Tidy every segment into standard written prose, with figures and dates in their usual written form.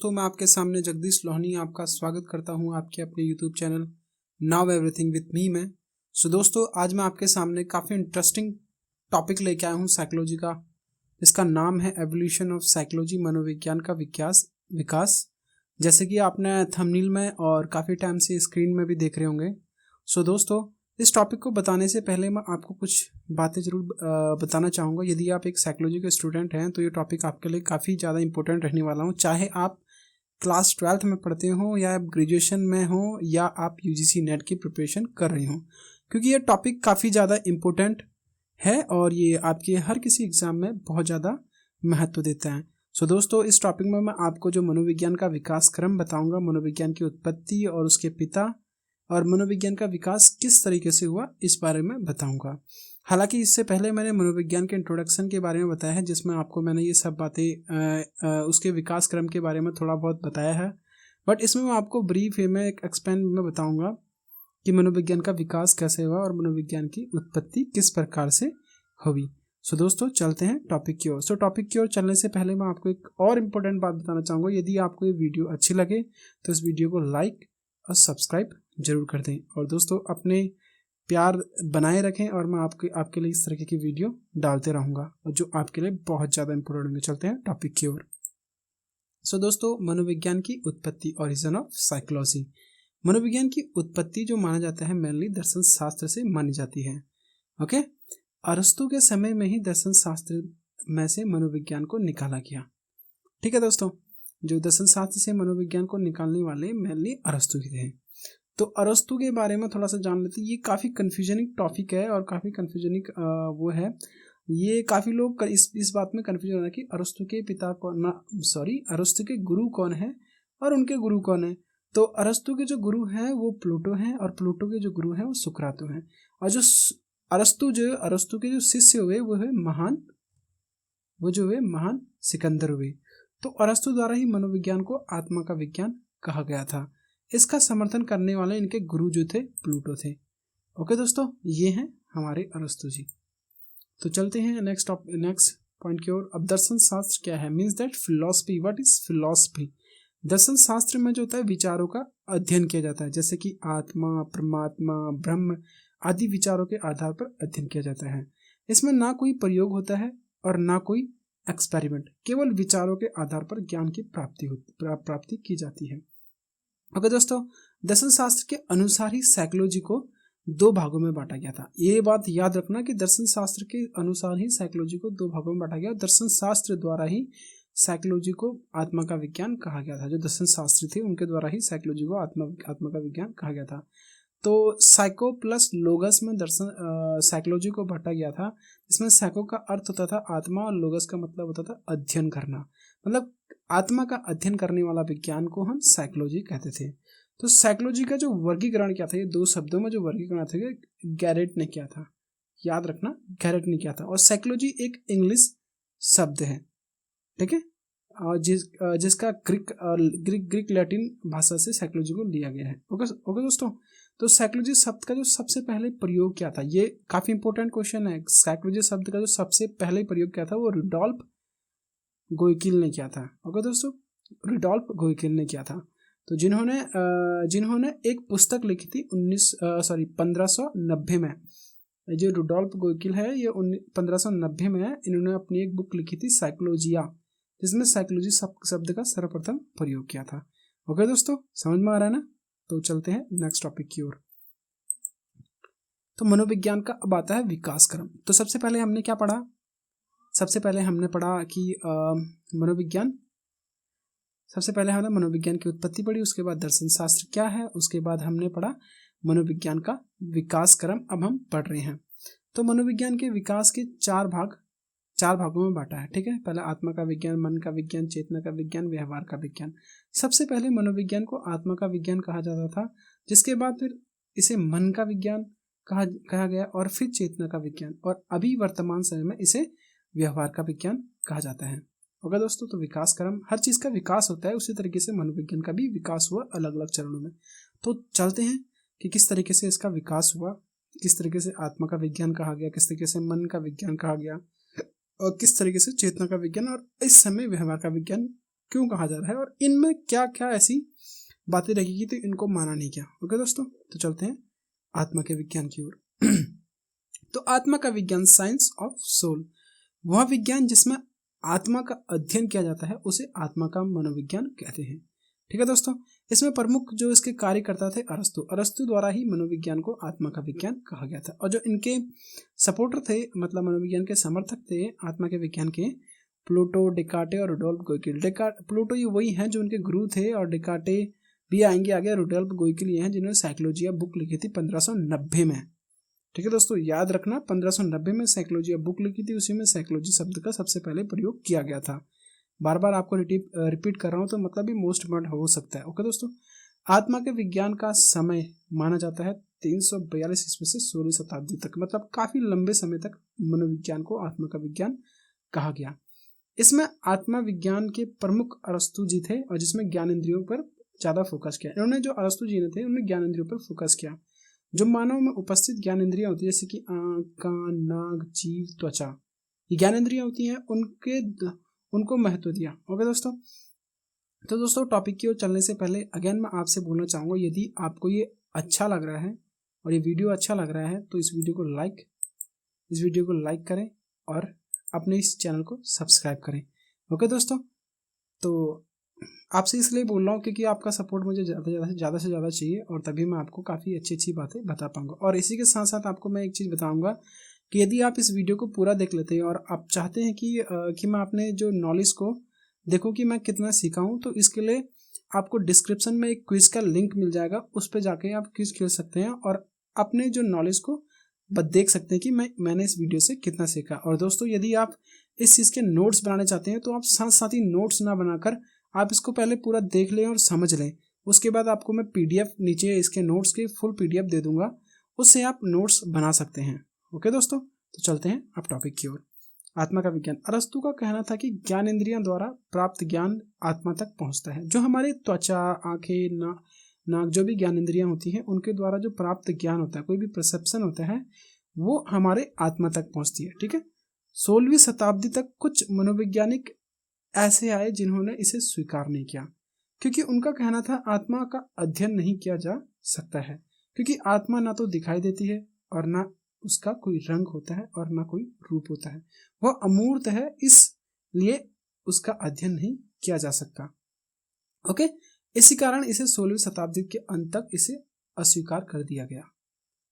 दोस्तों, मैं आपके सामने जगदीश लोहनी आपका स्वागत करता हूं आपके अपने YouTube channel now everything with me में। दोस्तों, आज मैं आपके सामने काफ़ी इंटरेस्टिंग टॉपिक लेके आया हूं साइकोलॉजी का। इसका नाम है एवोल्यूशन ऑफ साइकोलॉजी, मनोविज्ञान का विकास। जैसे कि आपने थंबनेल में और काफ़ी टाइम से स्क्रीन में भी देख रहे होंगे। दोस्तों, इस टॉपिक को बताने से पहले मैं आपको कुछ बातें ज़रूर बताना चाहूँगा। यदि आप एक साइकोलॉजी के स्टूडेंट हैं तो ये टॉपिक आपके लिए काफ़ी ज़्यादा इंपॉर्टेंट रहने वाला हूँ, चाहे आप क्लास 12th में पढ़ते हो या आप ग्रेजुएशन में हो या आप यूजीसी नेट की प्रिपरेशन कर रहे हो, क्योंकि ये टॉपिक काफ़ी ज़्यादा इम्पोर्टेंट है और ये आपके हर किसी एग्ज़ाम में बहुत ज़्यादा महत्व देता है। दोस्तों, इस टॉपिक में मैं आपको जो मनोविज्ञान का विकास क्रम बताऊंगा, मनोविज्ञान की उत्पत्ति और उसके पिता और मनोविज्ञान का विकास किस तरीके से हुआ, इस बारे में बताऊंगा। हालांकि इससे पहले मैंने मनोविज्ञान के इंट्रोडक्शन के बारे में बताया है, जिसमें आपको मैंने ये सब बातें उसके विकास क्रम के बारे में थोड़ा बहुत बताया है। बट इसमें मैं आपको ब्रीफ वे में एक एक्सपेंड में बताऊंगा कि मनोविज्ञान का विकास कैसे हुआ और मनोविज्ञान की उत्पत्ति किस प्रकार से हुई। दोस्तों, चलते हैं टॉपिक की ओर। टॉपिक की ओर चलने से पहले मैं आपको एक और इम्पोर्टेंट बात बताना चाहूँगा। यदि आपको ये वीडियो अच्छी लगे तो इस वीडियो को लाइक और सब्सक्राइब जरूर कर दें। और दोस्तों, अपने प्यार बनाए रखें और मैं आपके लिए इस तरीके की वीडियो डालते रहूँगा और जो आपके लिए बहुत ज़्यादा इंपॉर्टेंट होंगे। चलते हैं टॉपिक की ओर। दोस्तों, मनोविज्ञान की उत्पत्ति, ओरिजिन ऑफ साइकोलॉजी। मनोविज्ञान की उत्पत्ति जो माना जाता है मेनली दर्शन शास्त्र से मानी जाती है। ओके, अरस्तु के समय में ही दर्शन शास्त्र में से मनोविज्ञान को निकाला गया। ठीक है दोस्तों, जो दर्शन शास्त्र से मनोविज्ञान को निकालने वाले मेनली अरस्तु ही थे। तो अरस्तु के बारे में थोड़ा सा जान लेते हैं। ये काफ़ी कन्फ्यूजनिंग टॉपिक है और काफ़ी कन्फ्यूजनिंग वो है। ये काफ़ी लोग इस बात में कन्फ्यूजन है कि अरस्तु के पिता कौन, अरस्तु के गुरु कौन है और उनके गुरु कौन है। तो अरस्तु के जो गुरु हैं वो प्लूटो हैं और प्लूटो के जो गुरु हैं वो सुकरातो हैं। और जो अरस्तु के जो शिष्य हुए वो हुए महान सिकंदर हुए। तो अरस्तु द्वारा ही मनोविज्ञान को आत्मा का विज्ञान कहा गया था। इसका समर्थन करने वाले इनके गुरु जो थे प्लूटो थे। ओके दोस्तों, ये हैं हमारे अरस्तु जी। तो चलते हैं नेक्स्ट पॉइंट की ओर। अब दर्शन शास्त्र क्या है? Means that philosophy. What is philosophy? दर्शन शास्त्र में जो होता है विचारों का अध्ययन किया जाता है, जैसे कि आत्मा, परमात्मा, ब्रह्म आदि विचारों के आधार पर अध्ययन किया जाता है। इसमें ना कोई प्रयोग होता है और ना कोई एक्सपेरिमेंट, केवल विचारों के आधार पर ज्ञान की प्राप्ति की जाती है। ओके दोस्तों, दर्शन शास्त्र के अनुसार ही साइकोलॉजी को दो भागों में बांटा गया था। ये बात याद रखना कि दर्शन शास्त्र के अनुसार ही साइकोलॉजी को दो भागों में बांटा गया। दर्शन शास्त्र द्वारा ही साइकोलॉजी को आत्मा का विज्ञान कहा गया था। जो दर्शन शास्त्री थे उनके द्वारा ही साइकोलॉजी को आत्मा का विज्ञान कहा गया था। तो साइको प्लस लोगस में दर्शन साइकोलॉजी को बांटा गया था। इसमें साइको का अर्थ होता था आत्मा और लोगस का मतलब होता था अध्ययन करना। मतलब आत्मा का अध्ययन करने वाला विज्ञान को हम साइकोलॉजी कहते थे। तो साइकोलॉजी का जो वर्गीकरण क्या था, ये दो शब्दों में जो वर्गीकरण था, गैरेट ने किया था। याद रखना, गैरेट ने किया था। और साइकोलॉजी एक इंग्लिश शब्द है, ठीक है, और जिसका ग्रीक लैटिन भाषा से साइकोलॉजी को लिया गया है। ओके दोस्तों, तो साइकोलॉजी शब्द का जो सबसे पहले प्रयोग क्या था, ये काफी इंपॉर्टेंट क्वेश्चन है। साइकोलॉजी शब्द का जो सबसे पहले प्रयोग क्या था, वो रुडोल्फ गोइकिल ने किया था। ओके दोस्तों, रुडोल्फ गोइकिल ने किया था। तो जिन्होंने एक पुस्तक लिखी थी 1590 में। जो रुडोल्फ गोइकिल है ये 1590 में है। इन्होंने अपनी एक बुक लिखी थी साइकोलॉजिया, जिसमें साइकोलॉजी शब्द का सर्वप्रथम प्रयोग किया था। ओके दोस्तों, समझ में आ रहा है ना? तो चलते हैं नेक्स्ट टॉपिक की ओर। तो मनोविज्ञान का अब आता है विकास क्रम। तो सबसे पहले हमने क्या पढ़ा? सबसे पहले हमने पढ़ा कि मनोविज्ञान की उत्पत्ति पढ़ी, उसके बाद दर्शन शास्त्र क्या है, उसके बाद हमने पढ़ा मनोविज्ञान का विकास क्रम। अब हम पढ़ रहे हैं। तो मनोविज्ञान के विकास के चार भागों में बांटा है, ठीक है। पहला आत्मा का विज्ञान, मन का विज्ञान, चेतना का विज्ञान, व्यवहार का विज्ञान। सबसे पहले मनोविज्ञान को आत्मा का विज्ञान कहा जाता था, जिसके बाद फिर इसे मन का विज्ञान कहा गया और फिर चेतना का विज्ञान, और अभी वर्तमान समय में इसे व्यवहार का विज्ञान कहा जाता है। ओके दोस्तों, तो विकास क्रम, हर चीज का विकास होता है, उसी तरीके से मनोविज्ञान का भी विकास हुआ अलग अलग चरणों में। तो चलते हैं कि किस तरीके से इसका विकास हुआ, किस तरीके से आत्मा का विज्ञान कहा गया, किस तरीके से मन का विज्ञान कहा गया और किस तरीके से चेतना का विज्ञान और इस समय व्यवहार का विज्ञान क्यों कहा जा रहा है और इनमें क्या क्या ऐसी बातें रहेगी तो इनको माना नहीं गया। ओके दोस्तों, तो चलते हैं आत्मा के विज्ञान की ओर। तो आत्मा का विज्ञान, साइंस ऑफ सोल, वह विज्ञान जिसमें आत्मा का अध्ययन किया जाता है उसे आत्मा का मनोविज्ञान कहते हैं। ठीक है दोस्तों, इसमें प्रमुख जो इसके कार्यकर्ता थे अरस्तु द्वारा ही मनोविज्ञान को आत्मा का विज्ञान कहा गया था। और जो इनके सपोर्टर थे, मतलब मनोविज्ञान के समर्थक थे आत्मा के विज्ञान के, प्लूटो, डेकार्टे और रुडोल्फ गोइकिल। प्लूटो ये वही हैं जो उनके गुरु थे, और डेकार्टे भी आएंगे आगे। रुडोल्फ गोइकिल ये हैं जिन्होंने साइकोलॉजिया बुक लिखी थी 1590 में। ठीक है दोस्तों, याद रखना 1590 में साइकोलॉजिया बुक लिखी थी, उसी में साइकोलॉजी शब्द का सबसे पहले प्रयोग किया गया था। बार बार आपको रिपीट कर रहा हूं तो मतलब भी मोस्ट इम्पोर्टेंट हो सकता है। ओके दोस्तों, आत्मा के विज्ञान का समय माना जाता है 342 ईस्वी से 16वीं शताब्दी तक, मतलब काफी लंबे समय तक मनोविज्ञान को आत्मा का विज्ञान कहा गया। इसमें आत्मा विज्ञान के प्रमुख अरस्तु जी थे, और जिसमें ज्ञानेंद्रियों पर ज्यादा फोकस किया। इन्होंने, जो अरस्तु जी ने थे, उन्होंने ज्ञानेंद्रियों पर फोकस किया। जो मानव में उपस्थित ज्ञानेंद्रियां होती है, जैसे कि आंख, कान, नाक, जीभ, त्वचा, ये ज्ञानेंद्रियां होती हैं, उनको महत्व दिया। ओके दोस्तों, तो दोस्तों टॉपिक की ओर चलने से पहले अगेन मैं आपसे बोलना चाहूँगा, यदि आपको ये अच्छा लग रहा है और ये वीडियो अच्छा लग रहा है तो इस वीडियो को लाइक करें और अपने इस चैनल को सब्सक्राइब करें। ओके दोस्तों, तो आपसे इसलिए बोल रहा हूँ क्योंकि आपका सपोर्ट मुझे ज़्यादा से ज़्यादा चाहिए, और तभी मैं आपको काफ़ी अच्छी बातें बता पाऊंगा। और इसी के साथ साथ आपको मैं एक चीज़ बताऊंगा कि यदि आप इस वीडियो को पूरा देख लेते हैं और आप चाहते हैं कि मैं अपने जो नॉलेज को देखूं कि मैं कितना सीखा हूं, तो इसके लिए आपको डिस्क्रिप्शन में एक क्विज का लिंक मिल जाएगा, उस पर जाके आप क्विज खेल सकते हैं और अपने जो नॉलेज को देख सकते हैं कि मैंने इस वीडियो से कितना सीखा। और दोस्तों, यदि आप इस चीज़ के नोट्स बनाने चाहते हैं तो आप साथ साथ ही नोट्स ना बनाकर आप इसको पहले पूरा देख लें और समझ लें। उसके बाद आपको मैं PDF नीचे इसके नोट्स की फुल PDF दे दूंगा, उससे आप नोट्स बना सकते हैं। ओके दोस्तों, तो चलते हैं अब टॉपिक की ओर। आत्मा का विज्ञान। अरस्तु का कहना था कि ज्ञानेंद्रियों द्वारा प्राप्त ज्ञान आत्मा तक पहुंचता है। जो हमारे त्वचा, आंखें, नाक, जो भी ज्ञानेंद्रियां होती हैं, उनके द्वारा जो प्राप्त ज्ञान होता है, कोई भी परसेप्शन होता है, वो हमारे आत्मा तक पहुंचती है। ठीक है, 16वीं शताब्दी तक कुछ मनोवैज्ञानिक ऐसे आए जिन्होंने इसे स्वीकार नहीं किया, क्योंकि उनका कहना था आत्मा का अध्ययन नहीं किया जा सकता है, क्योंकि आत्मा ना तो दिखाई देती है और ना उसका कोई रंग होता है और ना कोई रूप होता है, वह अमूर्त है, इसलिए उसका अध्ययन नहीं किया जा सकता। ओके, इसी कारण इसे 16वीं शताब्दी के अंत तक इसे अस्वीकार कर दिया गया।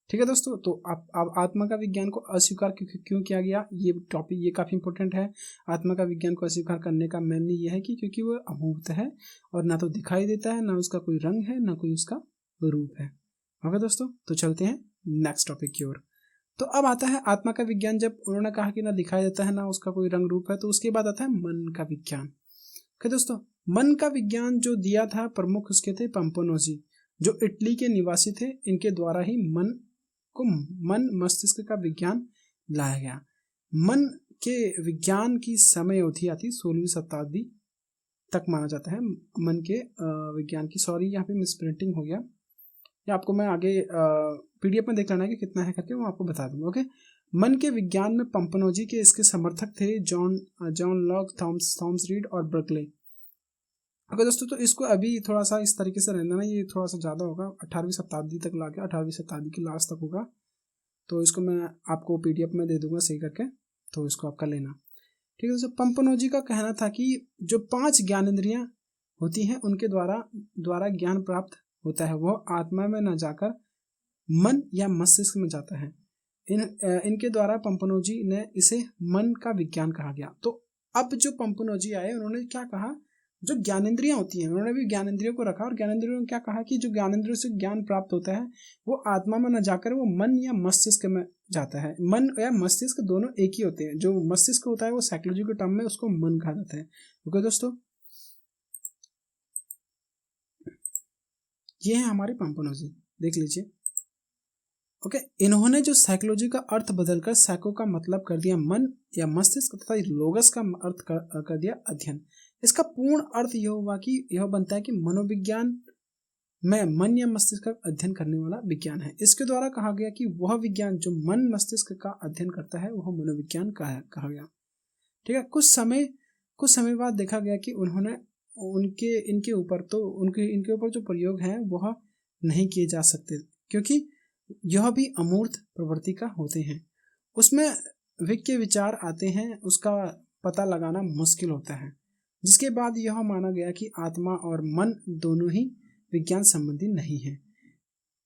ठीक है दोस्तों, तो अब आत्मा का विज्ञान को अस्वीकार क्यों किया गया, ये टॉपिक ये काफी इंपॉर्टेंट है। आत्मा का विज्ञान को अस्वीकार करने का मेनली ये है कि क्योंकि वह अमूर्त है और ना तो दिखाई देता है, ना उसका कोई रंग है, ना कोई उसका रूप है। ओके दोस्तों, तो चलते हैं नेक्स्ट टॉपिक की ओर। तो अब आता है आत्मा का विज्ञान। जब उन्होंने कहा कि ना दिखाई देता है, ना उसका कोई रंग रूप है, तो उसके बाद आता है मन का विज्ञान। ओके दोस्तों, मन का विज्ञान जो दिया था, प्रमुख उसके थे पंपोनोजी, जो इटली के निवासी थे। इनके द्वारा ही मन मस्तिष्क का विज्ञान लाया गया। मन के विज्ञान की समय अवधि आती 16वीं शताब्दी तक माना जाता है। मन के विज्ञान की, सॉरी यहाँ पे मिसप्रिंटिंग हो गया, या आपको मैं आगे PDF में देख लेना है कि कितना है करके, वो आपको बता दूंगा। ओके, मन के विज्ञान में पंपनोजी के इसके समर्थक थे जॉन लॉक, थॉमस रीड और बर्कले। ओके दोस्तों, तो इसको अभी थोड़ा सा इस तरीके से रहना ना, ये थोड़ा सा ज़्यादा होगा, 18वीं शताब्दी तक लाके 18वीं शताब्दी की लास्ट तक होगा, तो इसको मैं आपको PDF में दे दूंगा सही करके, तो इसको आपका लेना। ठीक है दोस्तों, पंपनोजी का कहना था कि जो 5 ज्ञानेंद्रियां होती हैं उनके द्वारा ज्ञान प्राप्त होता है, वह आत्मा में न जाकर मन या मस्तिष्क में जाता है। इनके द्वारा पंपनोजी ने इसे मन का विज्ञान कहा गया। तो अब जो पंपनोजी आए, उन्होंने क्या कहा, जो ज्ञानेंद्रियां होती हैं, उन्होंने भी ज्ञानेंद्रियों को रखा, और ज्ञानेंद्रियों ने क्या कहा कि जो ज्ञानेंद्रियों से ज्ञान प्राप्त होता है वो आत्मा में न जाकर वो मन या मस्तिष्क में जाता है। मन या मस्तिष्क दोनों एक ही होते हैं। जो मस्तिष्क होता है वो साइकोलॉजी के टर्म में उसको मन कहा जाता है। ओके दोस्तों, ये है हमारे पंपनोजी, देख लीजिए। ओके, इन्होंने जो साइकोलॉजी का अर्थ बदलकर साइको का मतलब कर दिया मन या मस्तिष्क, तथा लोगस का अर्थ कर दिया अध्ययन। इसका पूर्ण अर्थ यह हुआ कि यह बनता है कि मनोविज्ञान में मन या मस्तिष्क का अध्ययन करने वाला विज्ञान है। इसके द्वारा कहा गया कि वह विज्ञान जो मन मस्तिष्क का अध्ययन करता है वह मनोविज्ञान कहा गया। ठीक है, कुछ समय बाद देखा गया कि उन्होंने इनके ऊपर जो प्रयोग हैं वह नहीं किए जा सकते, क्योंकि यह भी अमूर्त प्रवृत्ति का होते हैं। उसमें के विचार आते हैं, उसका पता लगाना मुश्किल होता है, जिसके बाद यह माना गया कि आत्मा और मन दोनों ही विज्ञान संबंधी नहीं है।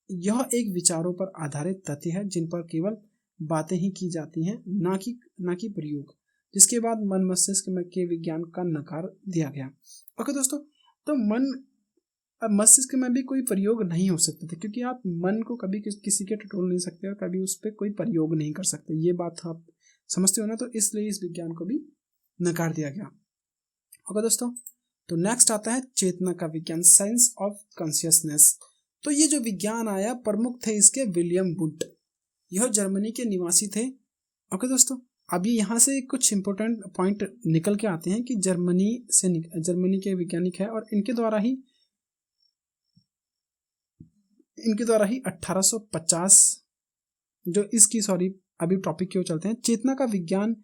यह एक विचारों पर आधारित तथ्य है जिन पर केवल बातें ही की जाती हैं, ना कि प्रयोग, जिसके बाद मन मस्तिष्क के विज्ञान का नकार दिया गया। ओके दोस्तों, तो मस्तिष्क में भी कोई प्रयोग नहीं हो सकते थे, क्योंकि आप मन को कभी किसी के टटोल नहीं सकते और कभी उस पर कोई प्रयोग नहीं कर सकते। ये बात आप समझते हो ना, तो इसलिए इस विज्ञान को भी नकार दिया गया। ओके दोस्तों, तो नेक्स्ट आता है चेतना का विज्ञान, साइंस ऑफ कॉन्शियसनेस। तो ये जो विज्ञान आया, प्रमुख थे इसके विलियम वुंट, यह जर्मनी के निवासी थे। ओके दोस्तों, अभी यहाँ से कुछ इंपॉर्टेंट पॉइंट निकल के आते हैं कि जर्मनी के वैज्ञानिक है और इनके द्वारा ही 1850 जो इसकी अभी टॉपिक की ओर चलते हैं। चेतना का विज्ञान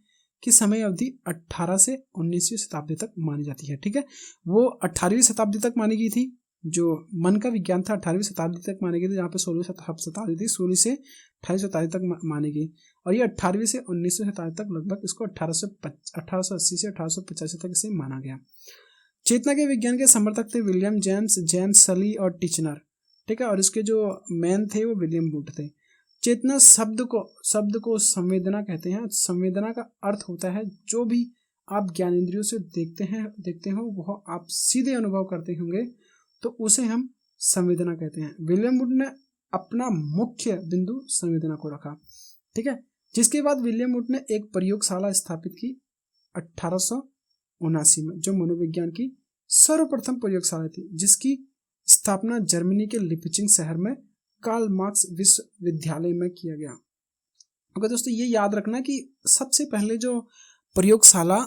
की समय अवधि 18 से 19वीं शताब्दी तक मानी जाती है। ठीक है, वो 18वीं शताब्दी तक मानी गई थी। जो मन का विज्ञान था 18वीं शताब्दी तक मानी गई थी, जहाँ पे 16वीं शताब्दी थी, 16 से 28वीं शताब्दी तक मानी गई, और ये 18वीं से 19वीं शताब्दी तक लगभग इसको 1880 से 1885 तक इसे माना गया। चेतना के विज्ञान के समर्थक थे विलियम जेम्स सली और टिचनर। ठीक है, और इसके जो मैन थे वो विलियम वुड थे। चेतना शब्द को संवेदना कहते हैं। संवेदना का अर्थ होता है जो भी आप ज्ञानेंद्रियों से देखते हो वह आप सीधे अनुभव करते होंगे, तो उसे हम संवेदना कहते हैं। विलियम वुड ने अपना मुख्य बिंदु संवेदना को रखा। ठीक है, जिसके बाद विलियम वुड ने एक प्रयोगशाला स्थापित की 1879 में, जो मनोविज्ञान की सर्वप्रथम प्रयोगशाला थी, जिसकी स्थापना जर्मनी के लिपचिंग शहर में कार्ल मार्क्स विश्वविद्यालय में किया गया। ओके दोस्तों, ये याद रखना कि सबसे पहले जो प्रयोगशाला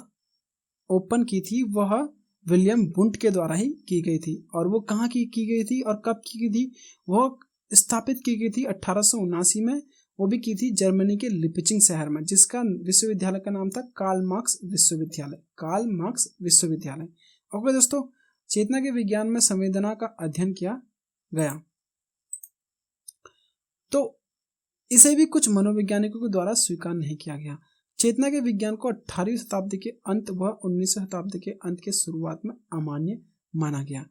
ओपन की थी वह विलियम वुंट के द्वारा ही की गई थी। और वो कहाँ की गई थी और कब की गई थी? वह स्थापित की गई थी 1879 में। वो भी की थी जर्मनी के लिपचिंग शहर में, जिसका विश्वविद्यालय का नाम था कार्ल मार्क्स विश्वविद्यालय। ओके दोस्तों, चेतना के विज्ञान में संवेदना का अध्ययन किया गया, तो इसे भी कुछ मनोवैज्ञानिकों के द्वारा स्वीकार नहीं किया गया। चेतना के विज्ञान को 18वीं शताब्दी के अंत व 19वीं शताब्दी के अंत के शुरुआत में अमान्य माना गया।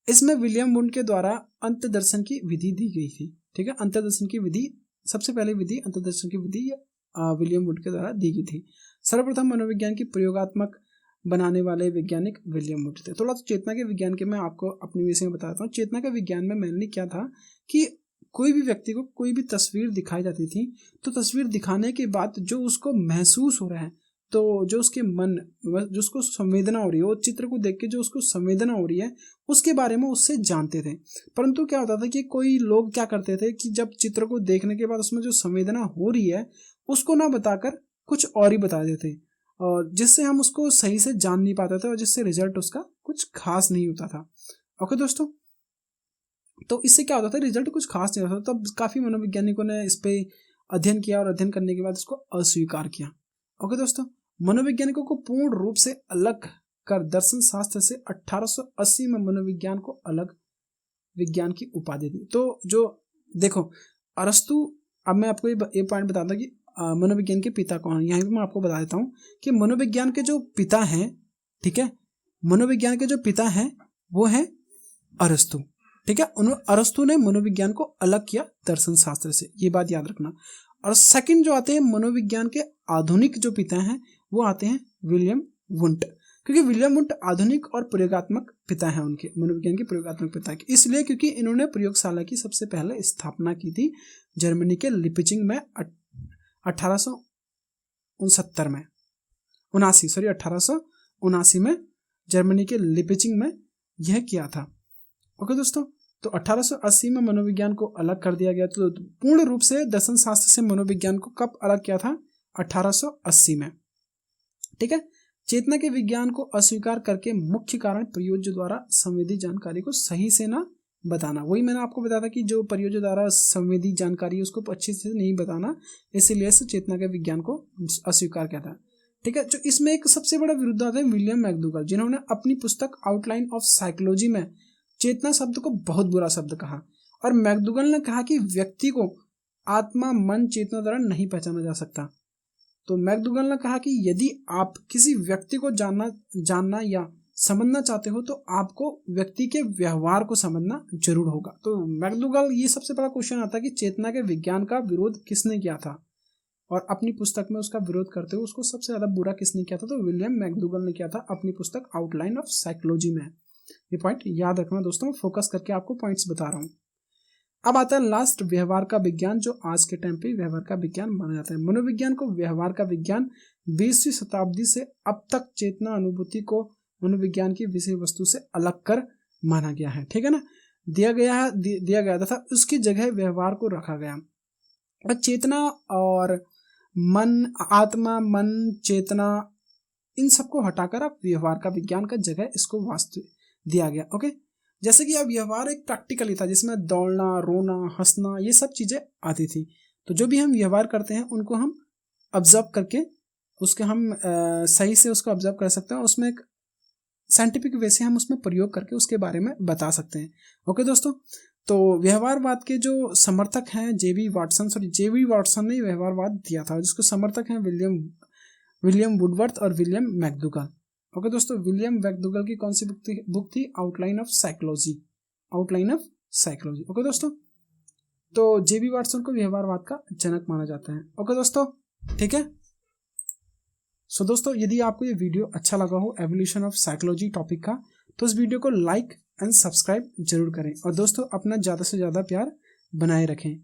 इसमें विलियम वुंट के द्वारा अंतदर्शन की विधि दी गई थी। ठीक है, अंतदर्शन की विधि, सबसे पहले विधि अंतदर्शन की विधि विलियम वुंट के द्वारा दी गई थी। सर्वप्रथम मनोविज्ञान की प्रयोगात्मक बनाने वाले वैज्ञानिक विलियम वुंट थे। थोड़ा तो चेतना के विज्ञान के मैं आपको अपने विषय में बताता हूँ। चेतना के विज्ञान में मेनली क्या था कि कोई भी व्यक्ति को कोई भी तस्वीर दिखाई जाती थी, तो तस्वीर दिखाने के बाद जो उसको महसूस हो रहा है, तो जो उसके मन, जो उसको संवेदना हो रही है, वो चित्र को देख के जो उसको संवेदना हो रही है उसके बारे में उससे जानते थे। परंतु क्या होता था कि कोई लोग क्या करते थे कि जब चित्र को देखने के बाद उसमें जो संवेदना हो रही है उसको ना बताकर कुछ और ही बता देते, और जिससे हम उसको सही से जान नहीं पाते थे और जिससे रिजल्ट उसका कुछ खास नहीं होता था। ओके दोस्तों, तो इससे क्या होता था, रिजल्ट कुछ खास नहीं होता। तब काफी मनोवैज्ञानिकों ने इस पे अध्ययन किया और अध्ययन करने के बाद इसको अस्वीकार किया। ओके दोस्तों, मनोवैज्ञानिकों को पूर्ण रूप से अलग कर दर्शन शास्त्र से 1880 में मनोविज्ञान को अलग विज्ञान की उपाधि दी। तो जो देखो अरस्तु, अब मैं आपको ये पॉइंट बताता हूँ कि मनोविज्ञान के पिता कौन है। यहाँ भी मैं आपको बता देता हूँ कि मनोविज्ञान के जो पिता हैं, ठीक है, मनोविज्ञान के जो पिता हैं वो है अरस्तु। ठीक है, अरस्तु ने मनोविज्ञान को अलग किया दर्शन शास्त्र से, ये बात याद रखना। और सेकंड जो आते हैं मनोविज्ञान के आधुनिक जो पिता हैं वो आते हैं विलियम वुंट, क्योंकि विलियम वुंट आधुनिक और प्रयोगात्मक पिता हैं उनके, मनोविज्ञान के प्रयोगात्मक पिता के, इसलिए क्योंकि इन्होंने प्रयोगशाला की सबसे पहले स्थापना की थी जर्मनी के लिपचिंग में 1879 में जर्मनी के लिपचिंग में यह किया था। ओके दोस्तों, तो 1880 में मनोविज्ञान को अलग कर दिया गया। तो पूर्ण रूप से दर्शन शास्त्र से मनोविज्ञान को कब अलग किया था? 1880 में। ठीक है, चेतना के विज्ञान को अस्वीकार करके मुख्य कारण प्रयोज्य द्वारा संवेदी जानकारी को सही से ना बताना। वही मैंने आपको बताया था कि जो प्रयोज्य द्वारा संवेदी जानकारी उसको अच्छे से नहीं बताना, इसीलिए से चेतना के विज्ञान को अस्वीकार किया था। ठीक है। जो इसमें एक सबसे बड़ा विरोधाभास है विलियम मैकडूगल, जिन्होंने अपनी पुस्तक आउटलाइन ऑफ साइकोलॉजी में चेतना शब्द को बहुत बुरा शब्द कहा। और मैकडूगल ने कहा कि व्यक्ति को आत्मा, मन, चेतना द्वारा नहीं पहचाना जा सकता। तो मैकडूगल ने कहा कि यदि आप किसी व्यक्ति को जानना या समझना चाहते हो तो आपको व्यक्ति के व्यवहार को समझना जरूर होगा। तो मैकडूगल, ये सबसे बड़ा क्वेश्चन आता है कि चेतना के विज्ञान का विरोध किसने किया था, और अपनी पुस्तक में उसका विरोध करते हुए उसको सबसे ज्यादा बुरा किसने किया था, तो विलियम मैकडूगल ने किया था अपनी पुस्तक आउटलाइन ऑफ साइकोलॉजी में। ये पॉइंट याद रखना दोस्तों, फोकस करके आपको पॉइंट्स बता रहा हूँ। अब आता है लास्ट, व्यवहार का विज्ञान, जो आज के टाइम पे व्यवहार का विज्ञान माना जाता है। मनोविज्ञान को व्यवहार का विज्ञान 20वीं शताब्दी से अब तक चेतना अनुभूति को मनोविज्ञान की विषय वस्तु से अलग कर माना गया है। ठीक है ना, दिया गया तथा उसकी जगह व्यवहार को रखा गया। और चेतना और मन, आत्मा, मन, चेतना, इन सबको हटाकर अब व्यवहार का विज्ञान का जगह इसको वास्तु दिया गया। ओके, जैसे कि अब व्यवहार एक प्रैक्टिकली था जिसमें दौड़ना, रोना, हंसना, ये सब चीजें आती थी। तो जो भी हम व्यवहार करते हैं उनको हम ऑब्जर्व करके उसके हम सही से उसको ऑब्जर्व कर सकते हैं, उसमें एक साइंटिफिक वे से हम उसमें प्रयोग करके उसके बारे में बता सकते हैं। ओके दोस्तों, तो व्यवहारवाद के जो समर्थक हैं जेबी वाटसन ने व्यवहारवाद दिया था, जिसको समर्थक हैं विलियम वुडवर्थ और विलियम मैकडूगल। ओके दोस्तों, विलियम मैकडूगल की कौन सी बुक थी? Outline of psychology. ओके दोस्तों, तो जेबी वाटसन को व्यवहारवाद का जनक माना जाता है। ओके दोस्तों, ठीक है। सो दोस्तों, यदि आपको ये वीडियो अच्छा लगा हो एवोल्यूशन ऑफ साइकोलॉजी टॉपिक का, तो इस वीडियो को लाइक एंड सब्सक्राइब जरूर करें। और दोस्तों, अपना ज़्यादा से ज़्यादा प्यार बनाए रखें।